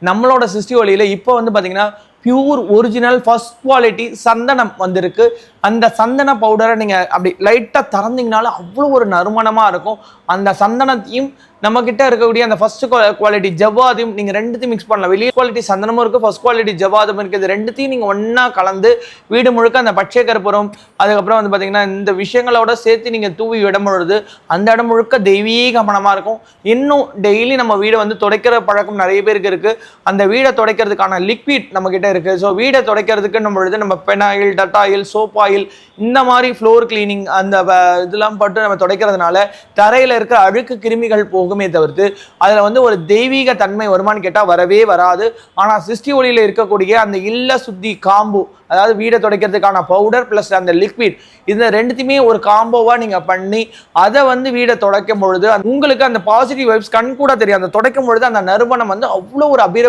நம்மளோட சிருஷ்டி ஒளியில இப்போ வந்து பார்த்தீங்கன்னா பியூர் ஒரிஜினல் ஃபர்ஸ்ட் குவாலிட்டி சந்தனம் வந்திருக்கு. அந்த சந்தன பவுடரை நீங்கள் அப்படி லைட்டாக திறந்தீங்கனாலும் அவ்வளோ ஒரு நறுமணமாக இருக்கும். அந்த சந்தனத்தையும் நம்ம கிட்ட இருக்கக்கூடிய அந்த ஃபர்ஸ்ட் குவாலிட்டி ஜவ்வாதையும் நீங்கள் ரெண்டுத்தையும் மிக்ஸ் பண்ணலாம். வெளியே குவாலிட்டி சந்தனமும் இருக்குது, ஃபர்ஸ்ட் குவாலிட்டி ஜவ்வாதும் இருக்குது. இது ரெண்டுத்தையும் நீங்கள் ஒன்றா கலந்து வீடு முழுக்க அந்த பச்சை கற்பூரம் அதுக்கப்புறம் வந்து பார்த்தீங்கன்னா இந்த விஷயங்களோட சேர்த்து நீங்கள் தூவி இடம் பொழுது அந்த இடம் முழுக்க தெய்வீக மனமாக இருக்கும். இன்னும் டெய்லி நம்ம வீடை வந்து துடைக்கிற பழக்கம் நிறைய பேருக்கு இருக்குது. அந்த வீடை துடைக்கிறதுக்கான லிக்விட் நம்ம கிட்ட இருக்குது. ஸோ வீடை துடைக்கிறதுக்கு நம்ம பெனாயில், டட்டாயில், சோப் ஆயில் இந்த மாதிரி ஃப்ளோர் கிளீனிங் அந்த இதெல்லாம் பட்டு நம்ம துடைக்கிறதுனால தரையில் இருக்கிற அழுக்கு கிருமிகள் போகுமே தவிர்த்து அதில் வந்து ஒரு தெய்வீக தன்மை வருமானு கேட்டால் வரவே வராது. ஆனால் சிருஷ்டி ஒளியில் இருக்கக்கூடிய அந்த இல்ல சுத்தி காம்பு, அதாவது வீடை துடைக்கிறதுக்கான பவுடர் ப்ளஸ் அந்த லிக்விட், இந்த ரெண்டுத்தையுமே ஒரு காம்போவாக நீங்கள் பண்ணி அதை வந்து வீடை துடைக்கும் பொழுது உங்களுக்கு அந்த பாசிட்டிவ் வைப்ஸ் கண் கூட தெரியும். அந்த துடைக்கும் பொழுது அந்த நறுமணம் வந்து அவ்வளோ ஒரு